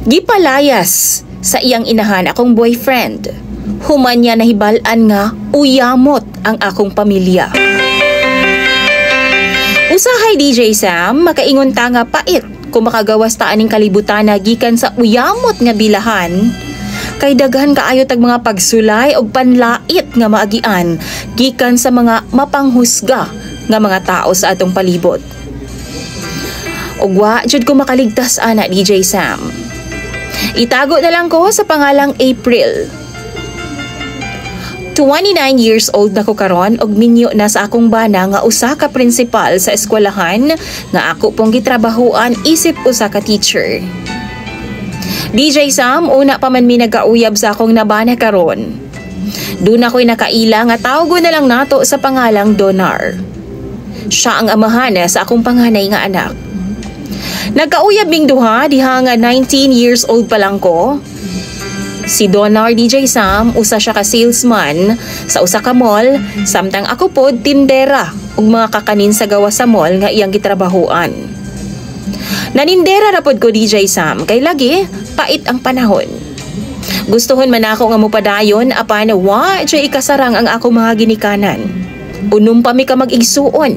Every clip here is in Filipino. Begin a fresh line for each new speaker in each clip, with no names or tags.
Gipalayas sa iyang inahan akong boyfriend. Human niya nahibalan nga uyamot ang akong pamilya. Usahay DJ Sam, makaingon ta nga pait kung makagawas ta aning kalibutan na gikan sa uyamot nga bilahan. Kay daghan kaayo tag mga pagsulay og panlait nga maagian gikan sa mga mapanghusga nga mga tao sa atong palibot. Ug wa jud ko makaligtas ana DJ Sam. Itago na lang ko sa pangalang April. 29 years old na ko karon og minyo na sa akong bana nga usa ka principal sa eskwelahan nga ako pong gitrabahuan isip usa ka teacher. DJ Sam, una pa man mi nagauyab sa akong nabana karon. Doon ako'y nakaila nga tawgo na lang nato sa pangalang Donar. Siya ang amahan sa akong panganay nga anak. Nagkauyab ming duha diha nga 19 years old pa lang ko. Si Donar DJ Sam, usa siya ka salesman sa usa ka mall, samtang ako pod tindera ug mga kakanin sa gawa sa mall nga iyang gitrabahuan. Nanindera ra pod ko DJ Sam kay lagi pait ang panahon. Gustuhon man ako nga mopadayon apan wa jay ikasarang ang ako mga ginikanan. Unom pa mi ka mag-igsuon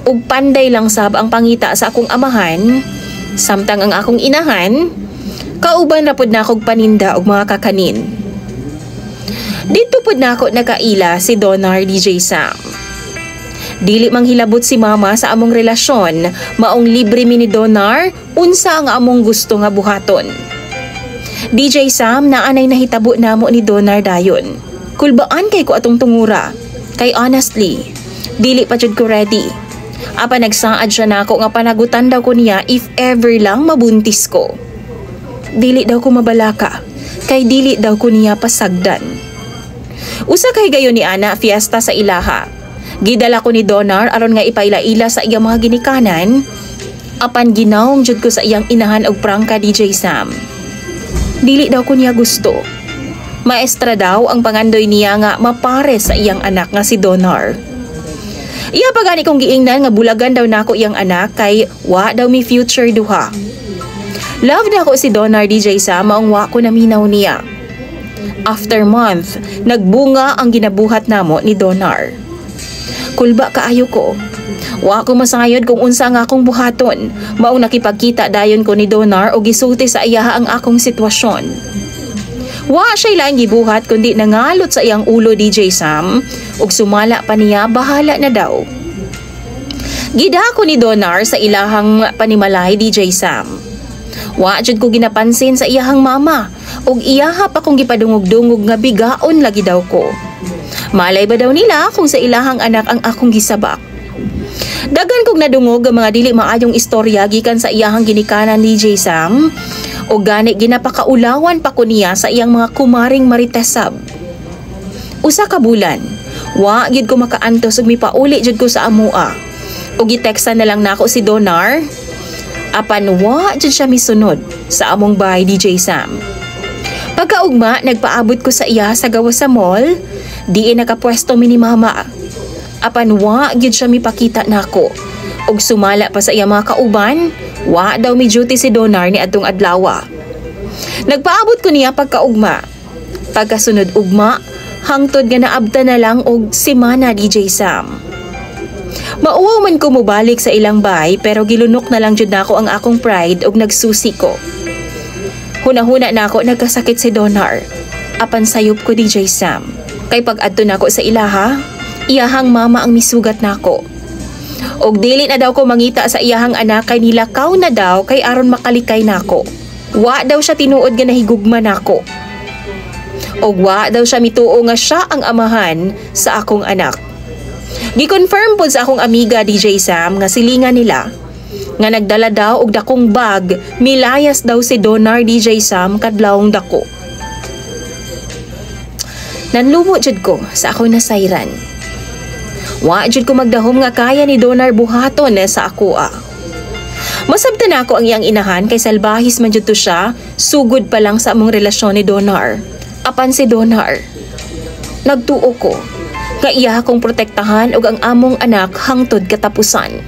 ug panday lang sab ang pangita sa akong amahan, samtang ang akong inahan kauban ra pod nakog paninda og mga kakanin. Dito pod nako nakaila si Donar DJ Sam. Dili mang hilabot si mama sa among relasyon, maong libre mi ni Donar unsa ang among gusto nga buhaton. DJ Sam, naanay nahitabo namo ni Donar dayon. Kulbaan kay ko atong tungura. Kay honestly, dili pa jud ko ready. Apa nagsaad siya nako nga panagutan daw ko niya if ever lang mabuntis ko. Dili daw ko mabalaka, kay dili daw ko niya pasagdan. Usa kay gayon ni ana fiesta sa ilaha. Gidala ko ni Donar aron nga ipaila-ila sa iyang mga ginikanan. Apan ginawong jud ko sa iyang inahan og prangka DJ Sam. Dili daw ko niya gusto. Maestra daw ang pangandoy niya nga mapare sa iyang anak nga si Donar. Iya pa gani kong giingnan nga bulagan daw nako iyang anak kay wa daw mi future duha. Love na ko si Donar DJ Sam maong wa ko naminaw niya. After month, nagbunga ang ginabuhat namo ni Donar. Kulba kaayo ko. Wa ko masangayod kung unsa nga akong buhaton. Maong nakipagkita dayon ko ni Donar o gisulti sa iyaha ang akong sitwasyon. Wa siya lang gibuhat kundi nangalot sa iyang ulo DJ Sam ug sumala pa niya bahala na daw. Gida ko ni Donar sa ilahang panimalay DJ Sam. Wa jud ko ginapansin sa iyahang mama ug iyaha pa kong gipadungog-dungog nga bigaon lagi daw ko. Malay ba daw nila kung sa ilahang anak ang akong gisabak? Dagan kong nadungog ang mga dili maayong istorya gikan sa iyahang ginikanan ni DJ Sam o gani ginapakaulawan pa ko niya sa iyang mga kumaring maritesab. Usa ka bulan, wa gid ko makaantos ug mipauli jud ko sa amua. O gitekstan na lang nako si Donar. Apan wa jud siya misunod sa among bahay DJ Sam. Pagkaugma, nagpaabot ko sa iya sa gawa sa mall. Diin nakapwesto mi ni mama. Apan wa gyud siya mipakita nako. Og sumala pa sa iya mga kauban, wa daw mi duty si Donar ni adtong adlaw. Nagpaabot ko niya pagkaugma. Pagkasunod ugma, hangtod nga naabta na lang og semana DJ Sam. Mauwaw man ko mobalik sa ilang bay pero gilunok na lang jud nako ang akong pride og nagsusi ko. Huna-huna nako nagkasakit si Donar. Apan sayop ko DJ Sam. Kay pag adto nako sa ilaha, iyahang mama ang misugat nako. Og dili na daw ko mangita sa iyahang anak kay nilakaw na daw kay aron makalikay nako. Wa daw siya tinuod nga nahigugma nako. Og wa daw siya mituo nga siya ang amahan sa akong anak. Gi-confirm pod sa akong amiga DJ Sam nga silingan nila nga nagdala daw og dakong bag, milayas daw si Donar DJ Sam kadlawong dako. Nanlumo jud ko sa akong nasayran. Wa jud ko magdahom nga kaya ni Donar buhaton sa ako. Masabtan ako ang iyang inahan kay salbahis man jud to siya, sugod pa lang sa among relasyon ni Donar. Apan si Donar, nagtuo ko nga iya akong protektahan og ang among anak hangtod katapusan.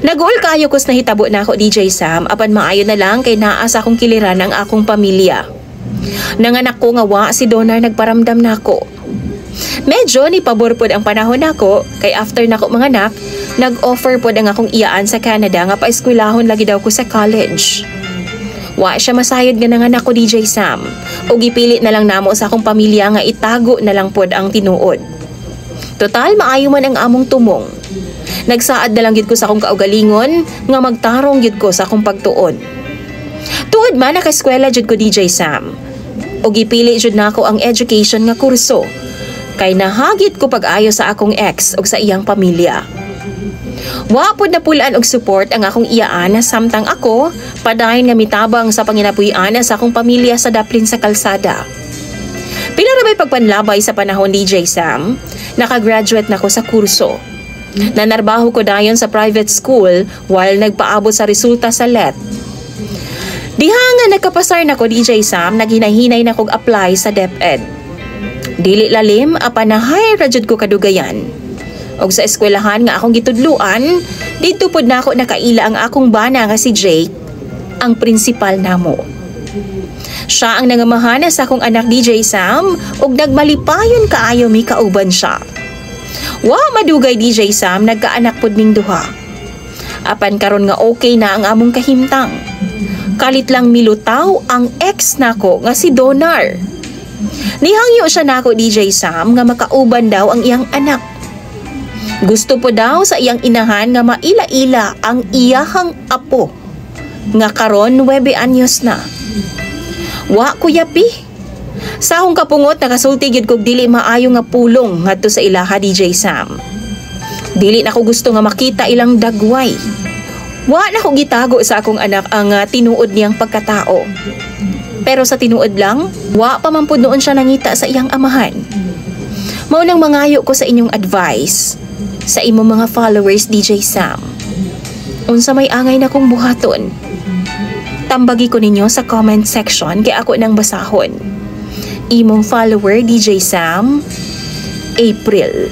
Nag-uol kayo kus nahitabo na ako DJ Sam, apan maayo na lang kay naa sa akong kiliran ang akong pamilya. Nanganak ko nga wa si Donar nagparamdam nako. Medyo ni pabor pod ang panahon nako kay after nako manganak, nag-offer pod ang akong iyaan sa Canada nga paeskwelahon lagi daw ko sa college. Wa siya masayod nga nanganak ko DJ Sam, ug gipilit na lang namo sa akong pamilya nga itago na lang pod ang tinuod. Total maayo man ang among tumong. Nagsaad na lang gid ko sa akong kaugalingon nga magtarong gid ko sa akong pagtuon. Tuod man naka-eskwela jud ko DJ Sam. O gipili jud nako ang education nga kurso. Kay nahagit ko pag-ayo sa akong ex ug sa iyang pamilya. Wa pod napulaan og support ang akong iyaan samtang ako padayon nga mitabang sa panginapuy-an sa akong pamilya sa daplin sa kalsada. Pinarabay pagpanlabay sa panahon DJ Sam, nakagraduate nako sa kurso. Nanarbaho ko dayon sa private school while nagpaabot sa resulta sa LET. Diha nga nagkapasar na ko DJ Sam, naghinahinay na kog apply sa DepEd. Dili lalim, apan na-hire rajud ko kadugayan. Og sa eskwelahan nga akong gitudluan, dito pod na ako nakaila ang akong bana nga si Jake, ang principal namo. Siya ang nangamahana sa akong anak DJ Sam, og nagmalipayon kaayo mi kauban siya. Wa madugay DJ Sam, nagkaanak pod ming duha. Apan karon nga okay na ang among kahimtang. Kalit lang milutaw ang ex nako nga si Donar. Nihangyo siya nako DJ Sam nga makauban daw ang iyang anak. Gusto po daw sa iyang inahan nga maila-ila ang iyahang apo nga karon 9 anyos na. Wa kuya pi. Sa akong kapungot nakasulti gyud kog dili maayo nga pulong ngadto sa ilaha DJ Sam. Dili na ko gusto nga makita ilang dagway. Wa na ko gitago sa akong anak ang tinuod niyang pagkatao. Pero sa tinuod lang, wa pa man pud noon siya nangita sa iyang amahan. Mao nang mangayo ko sa inyong advice sa imong mga followers DJ Sam. Unsa may angay na kong buhaton? Tambagi ko ninyo sa comment section kay ako nang basahon. Imong follower DJ Sam, April.